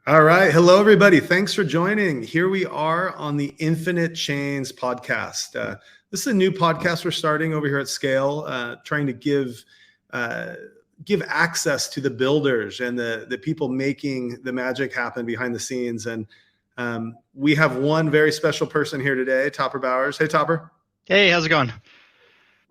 All right. Hello, everybody. Thanks for joining. Here we are on the Infinite Chains podcast. This is a new podcast we're starting over here at SKALE, trying to give access to the builders and the people making the magic happen behind the scenes. And we have one very special person here today, Topper Bowers. Hey, Topper. Hey, how's it going?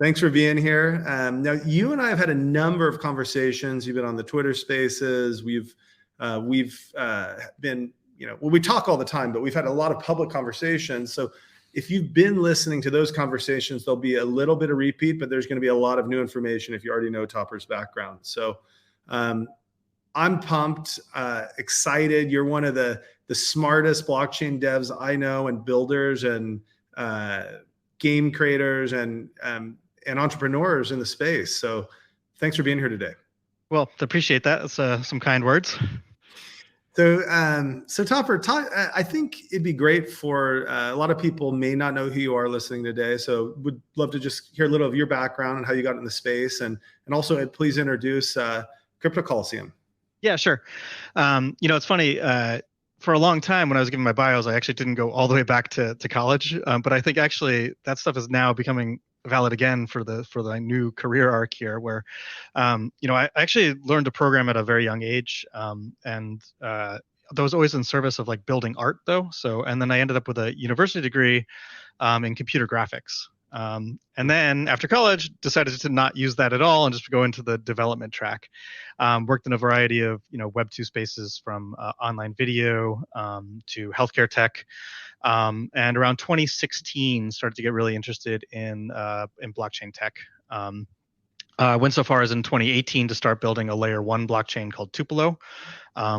Thanks for being here. Now, you and I have had a number of conversations. You've been on the Twitter Spaces. We've been, we talk all the time, but we've had a lot of public conversations. So if you've been listening to those conversations, there'll be a little bit of repeat, but there's going to be a lot of new information if you already know Topper's background. So I'm pumped, excited. You're one of the smartest blockchain devs I know, and builders and game creators and entrepreneurs in the space. So thanks for being here today. Well, appreciate that. That's some kind words. So Topper, I think it'd be great for a lot of people may not know who you are listening today. So would love to just hear a little of your background and how you got in the space, and also please introduce Crypto Colosseum. Yeah, sure. It's funny. For a long time when I was giving my bios, I actually didn't go all the way back to college, but I think actually that stuff is now becoming valid again for the new career arc here, where I actually learned to program at a very young age, and that was always in service of like building art though. And then I ended up with a university degree in computer graphics, and then after college decided to not use that at all and just go into the development track. Worked in a variety of Web 2 spaces, from online video to healthcare tech. And around 2016, started to get really interested in blockchain tech. Went so far as in 2018 to start building a layer 1 blockchain called Tupelo,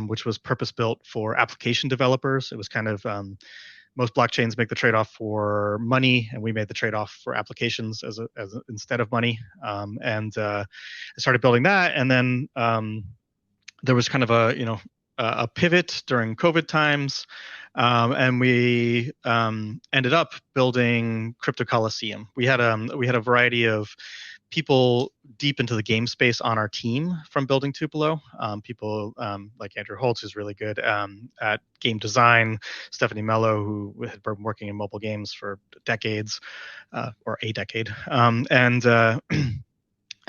which was purpose-built for application developers. It was kind of most blockchains make the trade-off for money, and we made the trade-off for applications as instead of money. And I started building that, and then there was kind of a pivot during COVID times. And we ended up building Crypto Colosseum. We had a variety of people deep into the game space on our team from building Tupelo. People like Andrew Holtz, who's really good at game design, Stephanie Mello, who had been working in mobile games for decades, or a decade,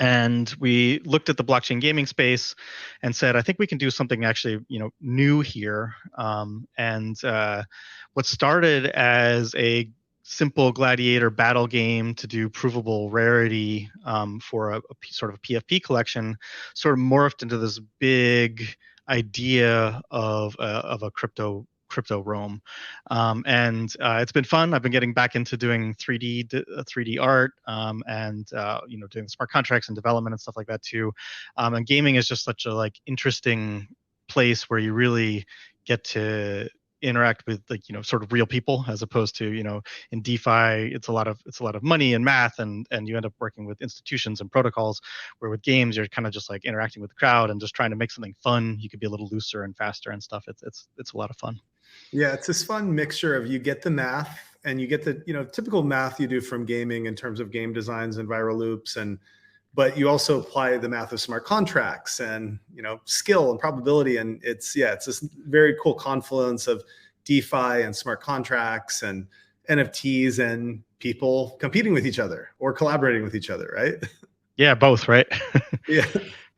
and we looked at the blockchain gaming space and said, I think we can do something actually, new here. And what started as a simple gladiator battle game to do provable rarity for a sort of a PFP collection sort of morphed into this big idea of a crypto roam. And it's been fun. I've been getting back into doing 3D art, and doing smart contracts and development and stuff like that too. And gaming is just such a interesting place where you really get to interact with sort of real people, as opposed to in DeFi it's a lot of money and math, and you end up working with institutions and protocols, where with games you're kind of just like interacting with the crowd and just trying to make something fun. You could be a little looser and faster and stuff. It's a lot of fun. Yeah, it's this fun mixture of, you get the math and you get the typical math you do from gaming in terms of game designs and viral loops, but you also apply the math of smart contracts and skill and probability, and it's this very cool confluence of DeFi and smart contracts and NFTs and people competing with each other or collaborating with each other, right? Yeah, both, right?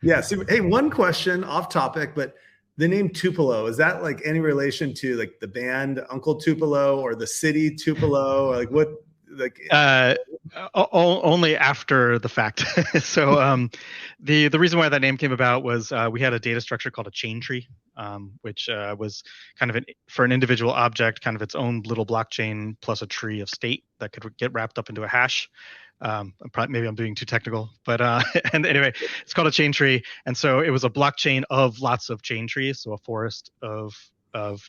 Yeah. So, hey, one question off topic, but the name Tupelo, is that like any relation to like the band Uncle Tupelo or the city Tupelo? Like what? Only after the fact. So the reason why that name came about was we had a data structure called a chain tree, which was kind of for an individual object, kind of its own little blockchain plus a tree of state that could get wrapped up into a hash. Maybe I'm being too technical, but and anyway, it's called a chain tree, and so it was a blockchain of lots of chain trees, so a forest of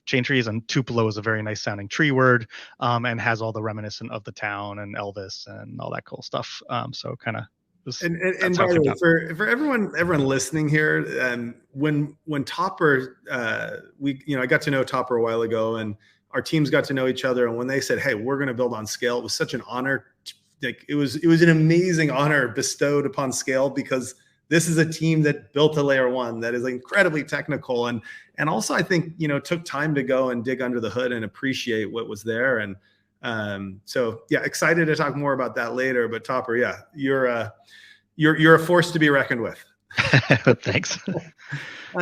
chain trees, and Tupelo is a very nice sounding tree word, and has all the reminiscent of the town and Elvis and all that cool stuff. So kind of. And by the way, for everyone listening here, when Topper, I got to know Topper a while ago, and our teams got to know each other, and when they said, "Hey, we're going to build on SKALE," it was such an honor. It was an amazing honor bestowed upon SKALE, because this is a team that built a layer one that is incredibly technical, and also I think took time to go and dig under the hood and appreciate what was there. And so yeah, excited to talk more about that later. But Topper, yeah, you're a force to be reckoned with. Thanks.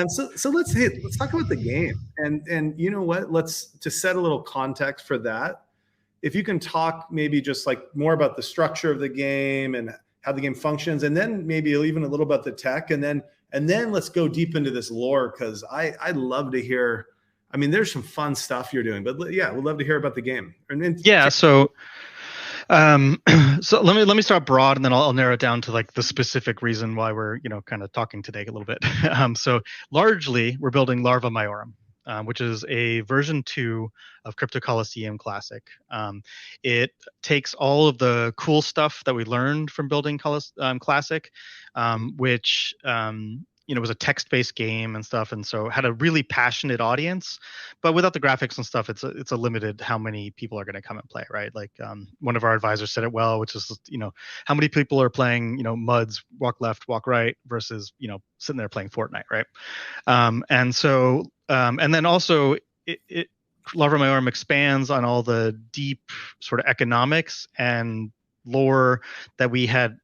So let's talk about the game, and you know what? Let's to set a little context for that. If you can talk maybe just like more about the structure of the game and how the game functions, and then maybe even a little about the tech, and then let's go deep into this lore, because I'd love to hear. I mean, there's some fun stuff you're doing, but yeah, we'd love to hear about the game. Yeah. So so let me start broad, and then I'll narrow it down to like the specific reason why we're kind of talking today a little bit. So largely we're building Larva Majorum, which is a version 2 of Crypto Colosseum Classic. It takes all of the cool stuff that we learned from building Classic, which was a text-based game and stuff, and so had a really passionate audience. But without the graphics and stuff, it's a limited how many people are going to come and play, right? Like one of our advisors said it well, which is how many people are playing MUDs, walk left, walk right, versus sitting there playing Fortnite, right? And so and then also Larva Majorum expands on all the deep sort of economics and lore that we had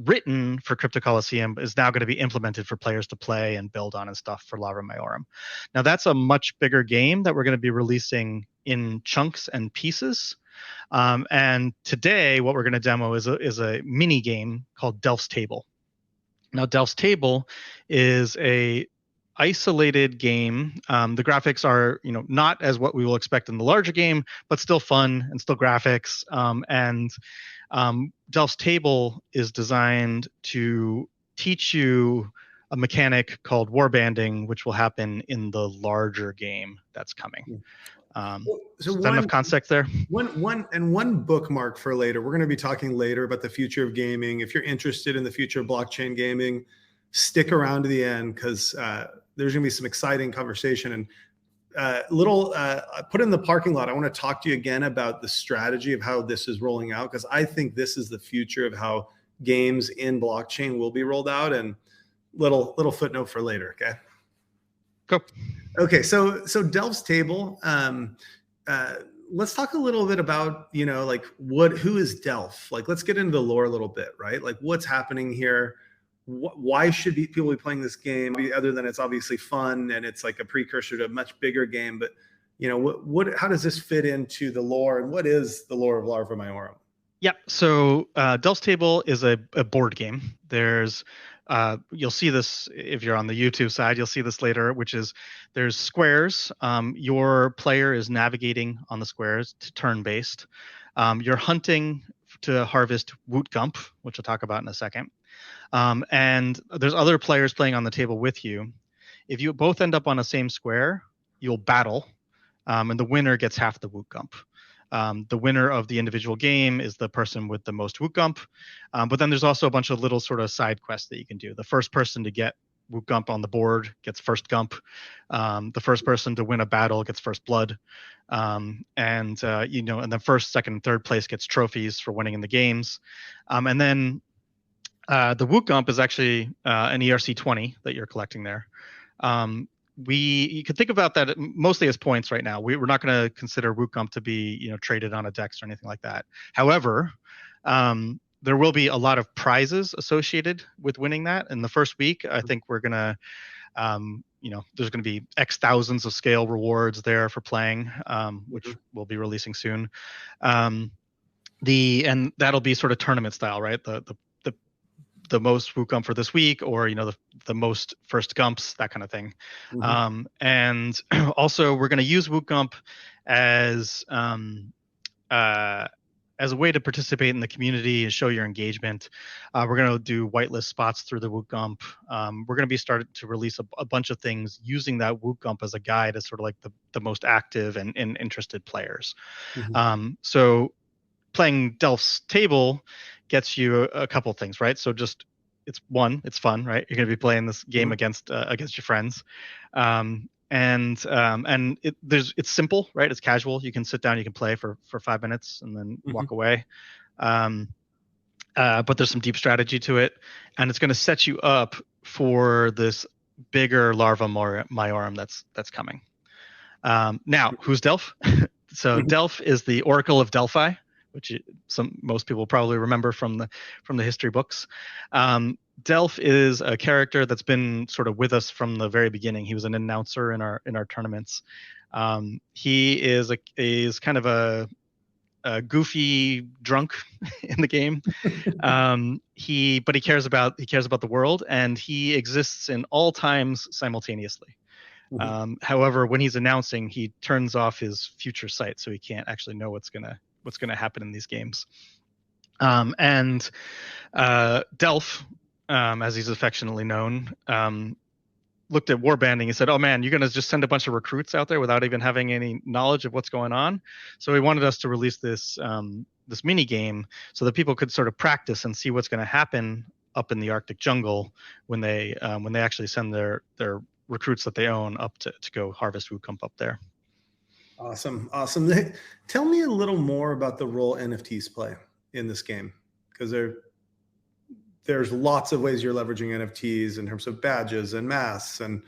written for Crypto Colosseum is now going to be implemented for players to play and build on and stuff for Larva Majorum. Now that's a much bigger game that we're going to be releasing in chunks and pieces. And today what we're going to demo is a mini game called Delph's Table. Now Delph's Table is a isolated game. The graphics are not as what we will expect in the larger game, but still fun and still graphics. Delph's Table is designed to teach you a mechanic called warbanding, which will happen in the larger game that's coming. So is that enough context there? One bookmark for later. We're going to be talking later about the future of gaming. If you're interested in the future of blockchain gaming, stick around to the end, because there's going to be some exciting conversation. And put in the parking lot, I want to talk to you again about the strategy of how this is rolling out, because I think this is the future of how games in blockchain will be rolled out. And little footnote for later. Okay. Cool. Okay. So Delph's Table. Let's talk a little bit about who is Delph? Like, let's get into the lore a little bit, right? Like, what's happening here? Why should people be playing this game, other than it's obviously fun and it's like a precursor to a much bigger game? But how does this fit into the lore, and what is the lore of Larva Majorum? Yep. So Delph's Table is a board game. There's you'll see this if you're on the YouTube side. You'll see this later, which is there's squares. Your player is navigating on the squares to turn-based. You're hunting to harvest Woot Gump, which I'll talk about in a second. And there's other players playing on the table with you. If you both end up on the same square, you'll battle, and the winner gets half the Woot Gump. The winner of the individual game is the person with the most Woot Gump. But then there's also a bunch of little sort of side quests that you can do. The first person to get Woot Gump on the board gets first Gump. The first person to win a battle gets first blood. And then first, second, and third place gets trophies for winning in the games. And then the Woot Gump is actually an ERC-20 that you're collecting there. You could think about that mostly as points right now. We're not going to consider Woot Gump to be traded on a DEX or anything like that. However, there will be a lot of prizes associated with winning that. In the first week, I think we're going to there's going to be X thousands of SKALE rewards there for playing, which we'll be releasing soon. And that'll be sort of tournament style, right? The most Woot Gump for this week, or the most first Gumps, that kind of thing. And also we're going to use Woot Gump as a way to participate in the community and show your engagement. We're going to do whitelist spots through the Woot Gump. We're going to be starting to release a bunch of things using that Woot Gump as a guide as sort of like the most active and interested players. So playing Delph's Table gets you a couple things, right? So just it's fun, right? You're going to be playing this game against your friends, and it's simple, right? It's casual. You can sit down, you can play for 5 minutes, and then walk away. But there's some deep strategy to it, and it's going to set you up for this bigger larva majorum that's coming. Now, who's Delph? So Delph is the Oracle of Delphi, which most people probably remember from the history books. Delph is a character that's been sort of with us from the very beginning. He was an announcer in our tournaments. He is kind of a goofy drunk in the game. But he cares about the world, and he exists in all times simultaneously. However, when he's announcing, he turns off his future sight, so he can't actually know what's gonna happen in these games. And Delph, as he's affectionately known, looked at warbanding and said, "Oh man, you're gonna just send a bunch of recruits out there without even having any knowledge of what's going on." So he wanted us to release this mini game so that people could sort of practice and see what's going to happen up in the Arctic jungle when they actually send their recruits that they own up to go harvest Wukump up there. Awesome. Tell me a little more about the role NFTs play in this game, because there's lots of ways you're leveraging NFTs in terms of badges and masks and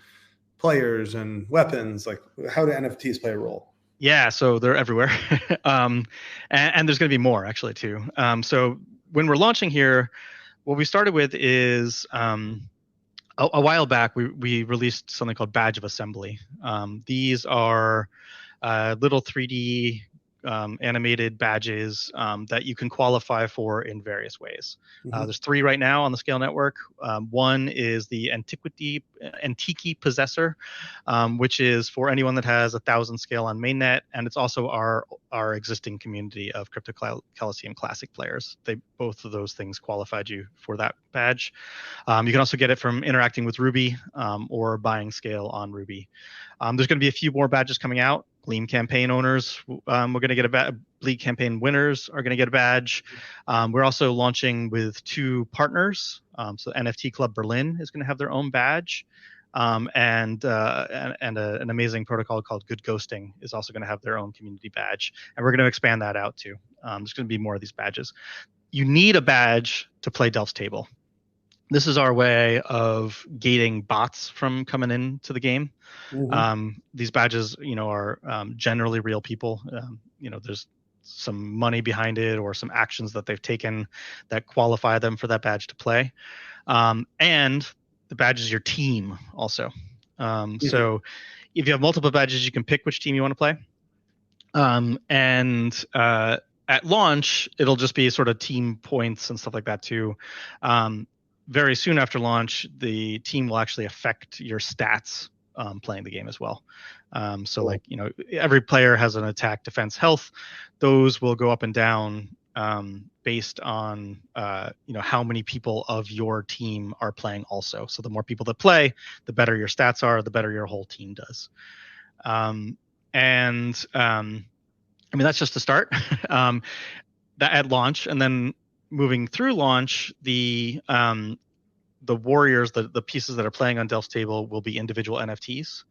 players and weapons. Like, how do NFTs play a role? Yeah, so they're everywhere. And there's going to be more actually too. So when we're launching here, what we started with is a while back, we released something called Badge of Assembly. These are little 3D animated badges that you can qualify for in various ways. There's 3 right now on the SKALE network. One is the Antiki Possessor, which is for anyone that has 1,000 SKALE on mainnet, and it's also our existing community of Crypto Colosseum Classic players. Both of those things qualified you for that badge. You can also get it from interacting with Ruby or buying SKALE on Ruby. There's going to be a few more badges coming out. Gleam campaign owners, we're going to get a badge. League campaign winners are going to get a badge. We're also launching with 2 partners. So NFT Club Berlin is going to have their own badge, and an amazing protocol called Good Ghosting is also going to have their own community badge, and we're going to expand that out too. There's going to be more of these badges. You need a badge to play Delph's Table. This is our way of gating bots from coming into the game. These badges, are generally real people. There's some money behind it or some actions that they've taken that qualify them for that badge to play. And the badge is your team also. So if you have multiple badges, you can pick which team you want to play. At launch, it'll just be sort of team points and stuff like that too. Very soon after launch, the team will actually affect your stats playing the game as well. So like, every player has an attack, defense, health. Those will go up and down based on, how many people of your team are playing also. So the more people that play, the better your stats are, the better your whole team does. That's just the start that at launch, and then moving through launch, the warriors, the pieces that are playing on Delph's Table will be individual NFTs,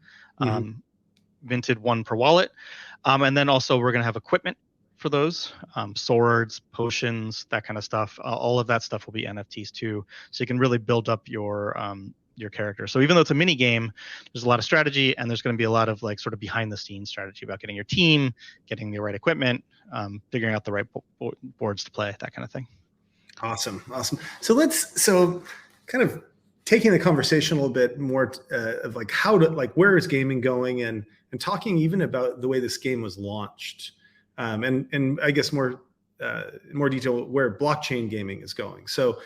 minted 1 per wallet. And then also we're going to have equipment for those, swords, potions, that kind of stuff. All of that stuff will be NFTs too. So you can really build up your character. So even though it's a mini game, there's a lot of strategy, and there's going to be a lot of like sort of behind the scenes strategy about getting your team, getting the right equipment, figuring out the right boards to play, that kind of thing. Awesome. So kind of taking the conversation a little bit more of like where is gaming going, and talking even about the way this game was launched, and I guess more detail where blockchain gaming is going. So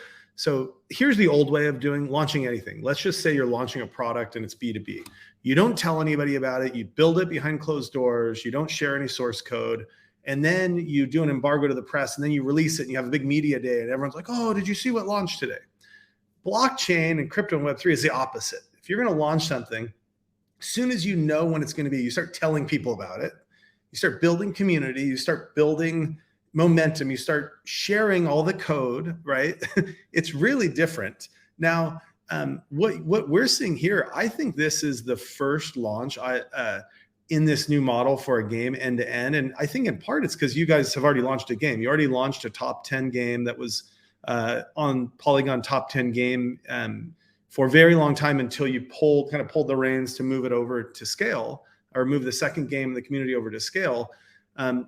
here's the old way of launching anything. Let's just say you're launching a product and it's B2B. You don't tell anybody about it. You build it behind closed doors. You don't share any source code. And then you do an embargo to the press, and then you release it, and you have a big media day, and everyone's like, "Oh, did you see what launched today?" Blockchain and crypto and Web3 is the opposite. If you're going to launch something, as soon as you know when it's going to be, you start telling people about it. You start building community. You start building momentum. You start sharing all the code, right? It's really different. Now, what we're seeing here, I think this is the first launch in this new model for a game end to end. And I think in part it's because you guys have already launched a game. You already launched a top 10 game that was on Polygon top 10 game for a very long time until you pulled the reins to move it over to SKALE, or move the second game in the community over to SKALE.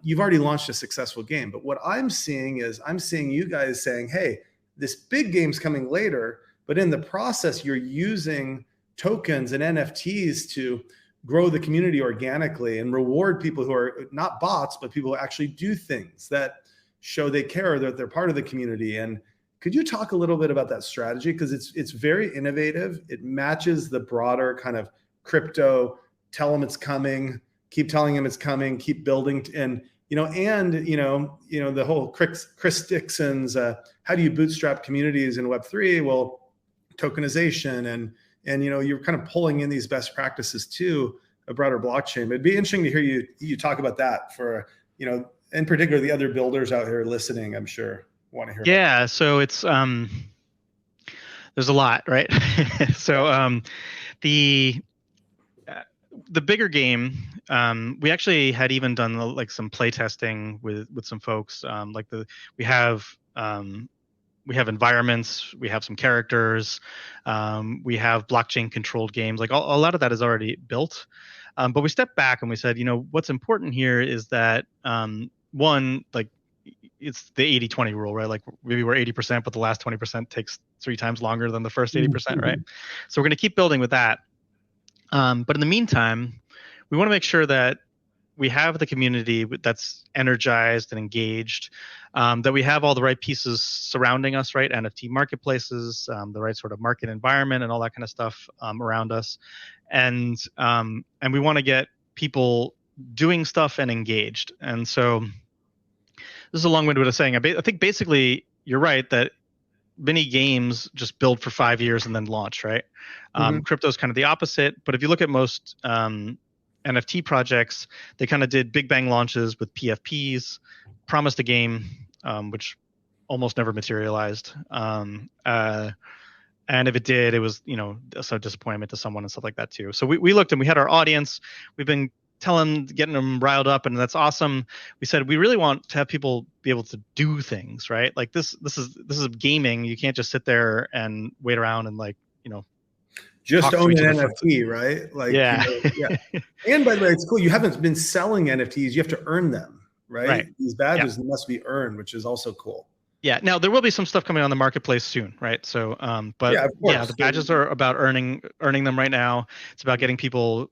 You've already launched a successful game. But what I'm seeing you guys saying, hey, this big game's coming later, but in the process, you're using tokens and NFTs to grow the community organically and reward people who are not bots, but people who actually do things that show they care, that they're part of the community. And could you talk a little bit about that strategy? Because it's very innovative. It matches the broader kind of crypto, tell them it's coming, keep telling them it's coming, keep building. And the whole Chris Dixon's, how do you bootstrap communities in Web3? Well, tokenization and you're kind of pulling in these best practices to a broader blockchain. It'd be interesting to hear you talk about that for, in particular, the other builders out here listening, I'm sure want to hear. Yeah. So it's, there's a lot, right? So the bigger game, we actually had even done like some play testing with some folks. We have environments, we have some characters, we have blockchain controlled games. Like a lot of that is already built. But we stepped back and we said, what's important here is that one, like it's the 80-20 rule, right? Like maybe we're 80%, but the last 20% takes 3 times longer than the first 80%, right? So we're going to keep building with that. But in the meantime, we want to make sure that we have the community that's energized and engaged, that we have all the right pieces surrounding us, right? NFT marketplaces, the right sort of market environment and all that kind of stuff around us. And we want to get people doing stuff and engaged. And so this is a long-winded way of saying, I think basically you're right that many games just build for 5 years and then launch, right? Crypto is kind of the opposite. But if you look at most NFT projects, they kind of did big bang launches with PFPs, promised a game, which almost never materialized. And if it did, it was, a disappointment to someone and stuff like that too. So we looked and we had our audience. We've been getting them riled up, and that's awesome. We said we really want to have people be able to do things, right? Like this is gaming. You can't just sit there and wait around and just own an NFT, right? Like, yeah. And by the way, it's cool. You haven't been selling NFTs. You have to earn them, right? These badges must be earned, which is also cool. Yeah. Now there will be some stuff coming on the marketplace soon, right? So, the badges are about earning them right now. It's about getting people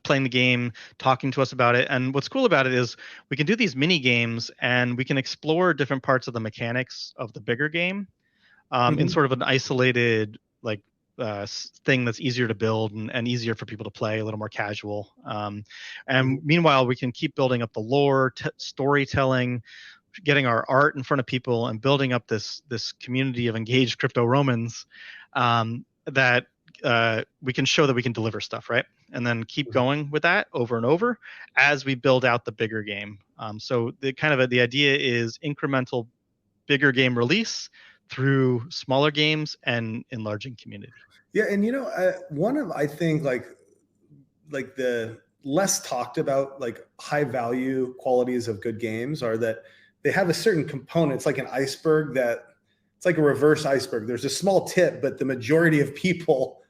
playing the game, talking to us about it. And what's cool about it is we can do these mini games and we can explore different parts of the mechanics of the bigger game in sort of an isolated thing that's easier to build and easier for people to play, a little more casual. And meanwhile, we can keep building up the lore, storytelling, getting our art in front of people and building up this community of engaged crypto Romans that we can show that we can deliver stuff, right? And then keep going with that over and over as we build out the bigger game. So the idea is incremental bigger game release through smaller games and enlarging community. Yeah, and one of, I think, like the less talked about high value qualities of good games are that they have a certain component. It's like an iceberg it's like a reverse iceberg. There's a small tip, but the majority of people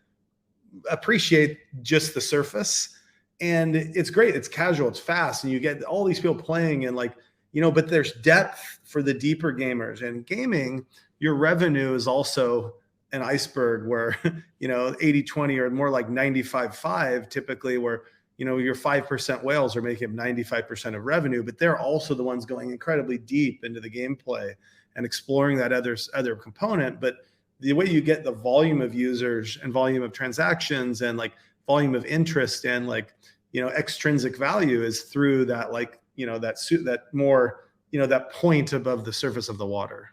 appreciate just the surface. And it's great. It's casual. It's fast. And you get all these people playing and but there's depth for the deeper gamers. And gaming, your revenue is also an iceberg where, 80-20 or more like 95-5 typically, where your 5% whales are making up 95% of revenue, but they're also the ones going incredibly deep into the gameplay and exploring that other component. But the way you get the volume of users and volume of transactions and volume of interest and extrinsic value is through that that point above the surface of the water.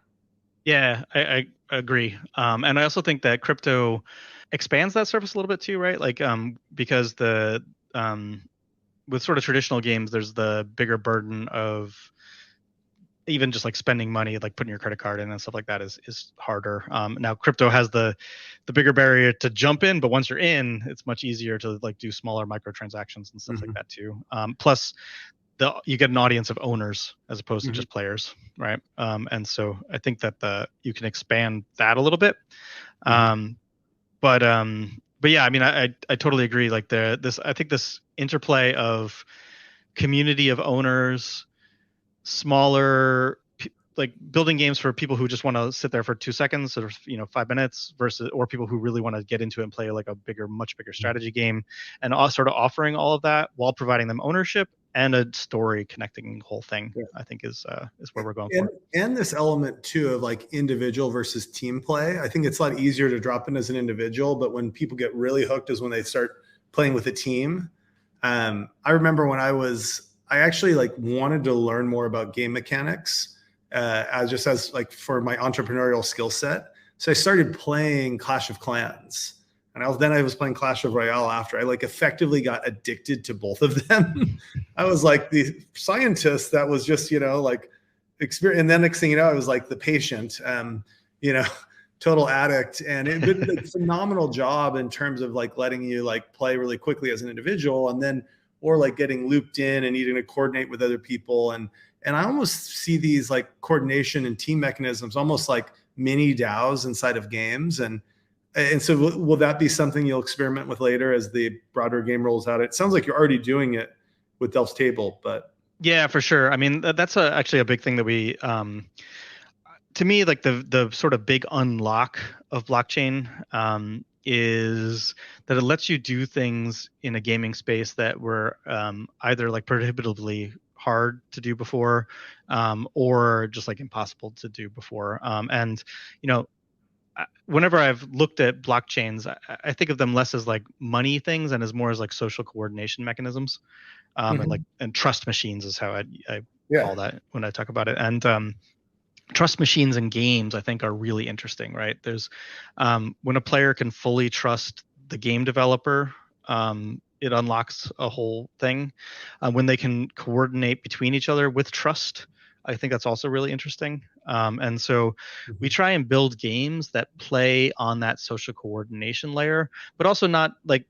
Yeah, I agree. And I also think that crypto expands that surface a little bit too, right? Because with sort of traditional games, there's the bigger burden of even just spending money, putting your credit card in and stuff like that is harder. Now crypto has the bigger barrier to jump in, but once you're in, it's much easier to do smaller microtransactions and stuff like that too. Plus you get an audience of owners as opposed to just players, right? And so I think that you can expand that a little bit. but yeah, I mean, I totally agree. Like I think this interplay of community of owners, smaller, like building games for people who just want to sit there for 2 seconds or 5 minutes versus, or people who really want to get into it and play like a much bigger strategy game, and sort of offering all of that while providing them ownership and a story connecting the whole thing. Yeah. I think is where we're going and, for. and this element too of like individual versus team play. I think it's a lot easier to drop in as an individual, but when people get really hooked is when they start playing with a team. I remember when I actually like wanted to learn more about game mechanics, as like for my entrepreneurial skill set. So I started playing Clash of Clans. And then I was playing Clash of Royale after. I like effectively got addicted to both of them. I was like the scientist that was just, like experience. And then next thing you know, I was like the patient, you know, total addict. And it did a phenomenal job in terms of like letting you like play really quickly as an individual, and then, or like getting looped in and needing to coordinate with other people. And I almost see these like coordination and team mechanisms almost like mini DAOs inside of games. And so will that be something you'll experiment with later as the broader game rolls out? It sounds like you're already doing it with Delph's Table, but. Yeah, for sure. I mean, that's actually a big thing that we, to me, like the sort of big unlock of blockchain is that it lets you do things in a gaming space that were either like prohibitively hard to do before, or just like impossible to do before. And whenever I've looked at blockchains, I think of them less as like money things and as more as like social coordination mechanisms, and trust machines is how I call that when I talk about it. And trust machines in games, I think, are really interesting, right? There's when a player can fully trust the game developer, it unlocks a whole thing. When they can coordinate between each other with trust, I think that's also really interesting. And so we try and build games that play on that social coordination layer, but also not like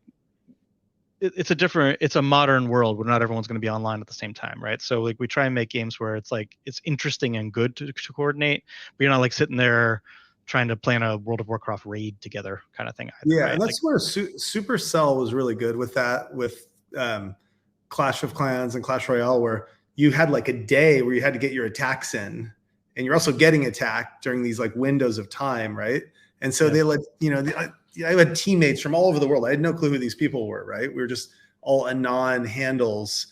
it's a modern world where not everyone's going to be online at the same time, right? So like we try and make games where it's like it's interesting and good to coordinate, but you're not like sitting there trying to plan a World of Warcraft raid together kind of thing either, Yeah, right? and that's where Supercell was really good with that, with Clash of Clans and Clash Royale, where you had like a day where you had to get your attacks in, and you're also getting attacked during these like windows of time, right? And so they let, I had teammates from all over the world. I had no clue who these people were, right? We were just all anon handles,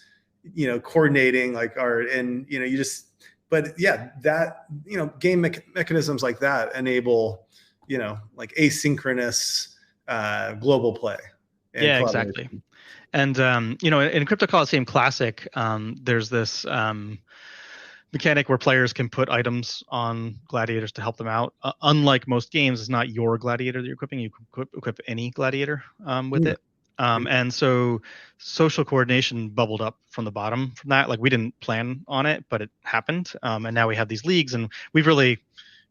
coordinating like but yeah, that, game mechanisms like that enable, like asynchronous global play. Yeah, exactly. And, in Crypto Colosseum Classic, there's this mechanic where players can put items on gladiators to help them out. Unlike most games, it's not your gladiator that you're equipping. You can equip any gladiator with it. And so social coordination bubbled up from the bottom from that. Like we didn't plan on it, but it happened. And now we have these leagues, and we've really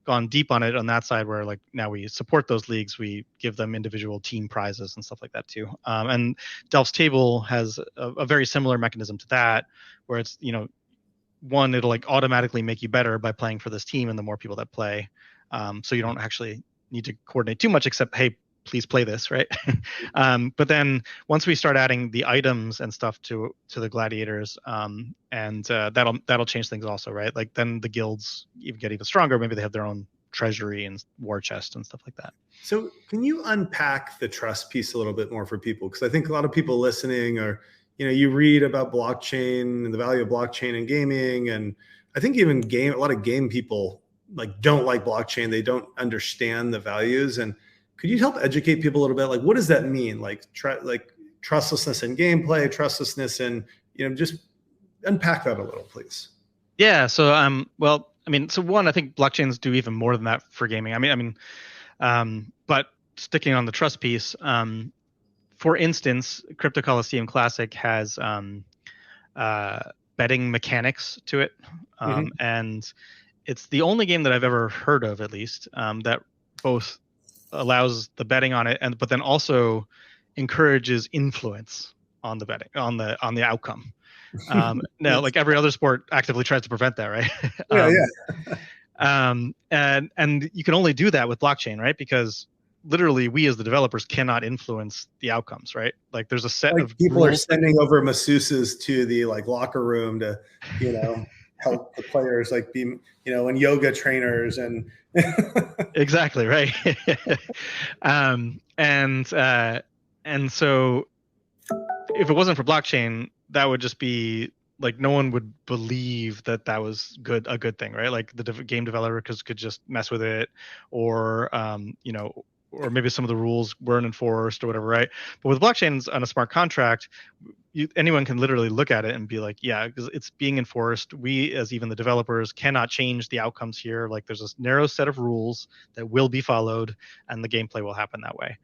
gone deep on it on that side where like now we support those leagues. We give them individual team prizes and stuff like that too. And Delph's Table has a very similar mechanism to that, where it's, one, it'll like automatically make you better by playing for this team and the more people that play. So you don't actually need to coordinate too much except, hey, please play this, right? But then once we start adding the items and stuff to the gladiators, and that'll change things also, right? Like then the guilds get even stronger. Maybe they have their own treasury and war chest and stuff like that. So can you unpack the trust piece a little bit more for people? Because I think a lot of people listening are, you read about blockchain and the value of blockchain in gaming, and I think even a lot of game people like don't like blockchain. They don't understand the values. And could you help educate people a little bit? Like, what does that mean? Like trustlessness in gameplay, trustlessness in, just unpack that a little, please. Yeah. So, well, I mean, so one, I think blockchains do even more than that for gaming. But sticking on the trust piece, for instance, Crypto Colosseum Classic has betting mechanics to it, and it's the only game that I've ever heard of, at least, that both allows the betting on it, but then also encourages influence on the betting on the outcome. Now, like every other sport, actively tries to prevent that, right? Yeah. And you can only do that with blockchain, right? Because literally we as the developers cannot influence the outcomes, right? Like there's a set Like of people are rules. sending over masseuses to the like locker room to, help the players like be, and yoga trainers and Exactly, right. um, and uh, and so if it wasn't for blockchain, that would just be like no one would believe that that was a good thing, right? Like the game developers could just mess with it, or or maybe some of the rules weren't enforced or whatever, right? But with blockchains on a smart contract, anyone can literally look at it and be like, yeah, because it's being enforced. We, as even the developers, cannot change the outcomes here. Like there's a narrow set of rules that will be followed, and the gameplay will happen that way.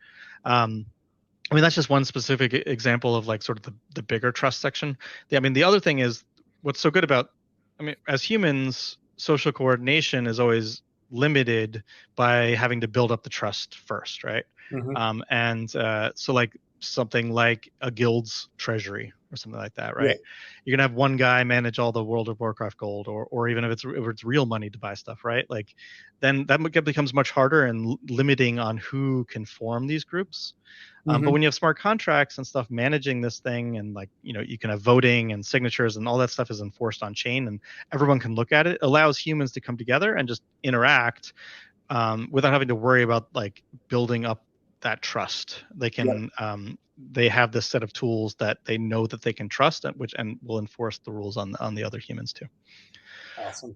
I mean, that's just one specific example of like sort of the bigger trust section. I mean, the other thing is what's so good about, I mean, as humans, social coordination is always limited by having to build up the trust first, right? Mhm. So like something like a guild's treasury or something like that, Yeah. right? You're gonna have one guy manage all the World of Warcraft gold, or even if it's real money to buy stuff, right? Like then that becomes much harder and limiting on who can form these groups. But Mhm. when you have smart contracts and stuff managing this thing, and like you can have voting and signatures and all that stuff is enforced on chain, and everyone can look at it, allows humans to come together and just interact without having to worry about like building up that trust. Yep. They have this set of tools that they know that they can trust, and will enforce the rules on the other humans too. Awesome.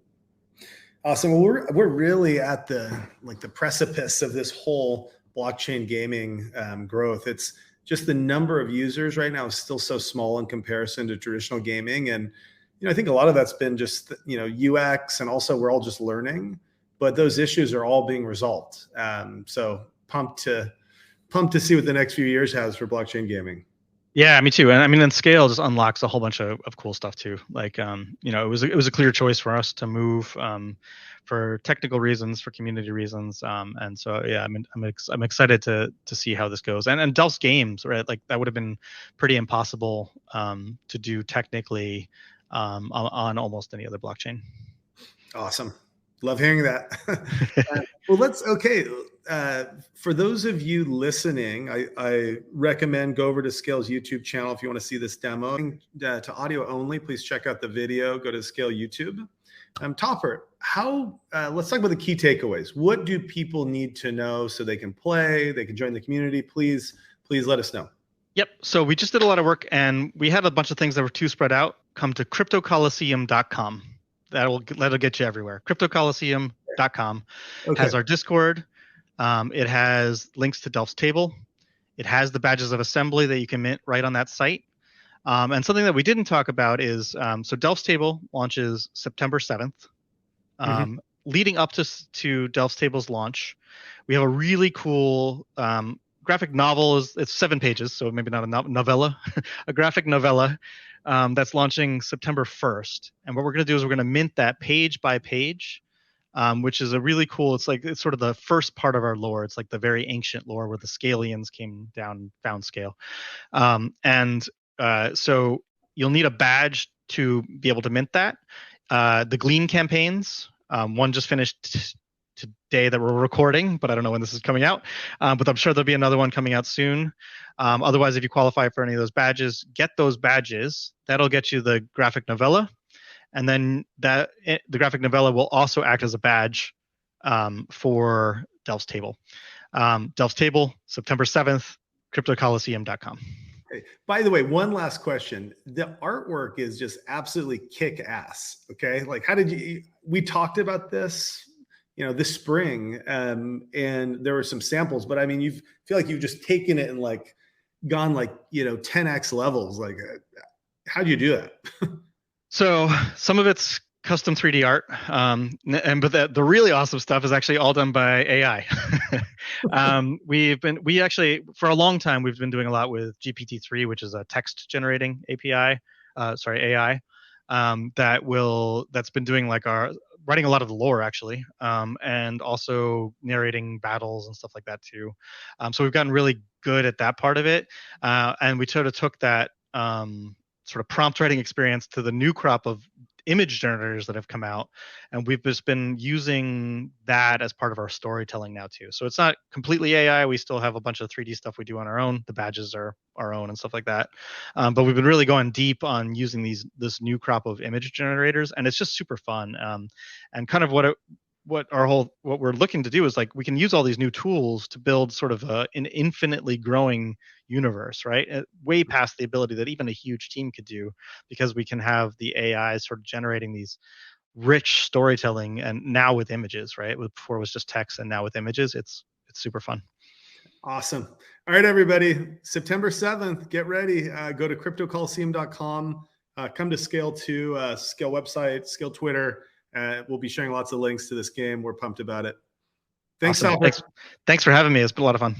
Awesome. Well, we're really at the precipice of this whole blockchain gaming growth. It's just the number of users right now is still so small in comparison to traditional gaming, and I think a lot of that's been just UX, and also we're all just learning. But those issues are all being resolved. So pumped to see what the next few years has for blockchain gaming. Yeah, me too. And I mean, then Scale just unlocks a whole bunch of cool stuff too. Like, it was a clear choice for us to move for technical reasons, for community reasons, and so yeah, I'm excited to see how this goes. And Delph's games, right? Like that would have been pretty impossible to do technically on almost any other blockchain. Awesome. Love hearing that. Well, for those of you listening, I recommend go over to Scale's YouTube channel if you want to see this demo. To audio only, please check out the video. Go to Scale YouTube. Topper, let's talk about the key takeaways. What do people need to know so they can play, they can join the community? Please let us know. Yep. So we just did a lot of work, and we had a bunch of things that were too spread out. Come to cryptocolosseum.com. That'll get you everywhere. Cryptocolosseum.com has our Discord. It has links to Delph's table. It has the badges of assembly that you can mint right on that site. And something that we didn't talk about is so Delph's table launches September 7th. Leading up to Delph's table's launch, we have a really cool graphic novel. It's 7 pages, so maybe not a novella, a graphic novella that's launching September 1st. And what we're going to do is we're going to mint that page by page, which is a really cool. It's sort of the first part of our lore. It's like the very ancient lore where the Scalians came down and found Scale. So you'll need a badge to be able to mint that. The Glean campaigns, one just finished today that we're recording, but I don't know when this is coming out. But I'm sure there'll be another one coming out soon. Otherwise, if you qualify for any of those badges, get those badges. That'll get you the graphic novella. And then the graphic novella will also act as a badge for Delph's table. Delph's table, September 7th, cryptocolosseum.com. By the way, one last question. The artwork is just absolutely kick ass. Okay. Like we talked about this, this spring, and there were some samples, but I mean, feel like you've just taken it and like gone like, 10x levels. Like, how do you do that? So some of it's custom 3D art, but the really awesome stuff is actually all done by AI. We actually for a long time we've been doing a lot with GPT-3, which is a text generating API, AI, that's been doing like writing a lot of the lore actually, and also narrating battles and stuff like that too. So we've gotten really good at that part of it, and we sort of took that sort of prompt writing experience to the new crop of image generators that have come out, and we've just been using that as part of our storytelling now too. So it's not completely AI. We still have a bunch of 3D stuff we do on our own. The badges are our own and stuff like that. But we've been really going deep on using this new crop of image generators, and it's just super fun. And kind of what we're looking to do is, like, we can use all these new tools to build sort of an infinitely growing universe, right? Way past the ability that even a huge team could do, because we can have the AI sort of generating these rich storytelling, and now with images, right? Before it was just text, and now with images, it's super fun. Awesome. All right, everybody. September 7th, get ready. Go to cryptocolosseum.com. Come to SKALE 2, SKALE website, SKALE Twitter. We'll be sharing lots of links to this game. We're pumped about it. Thanks, Awesome. Topper. Thanks for having me. It's been a lot of fun.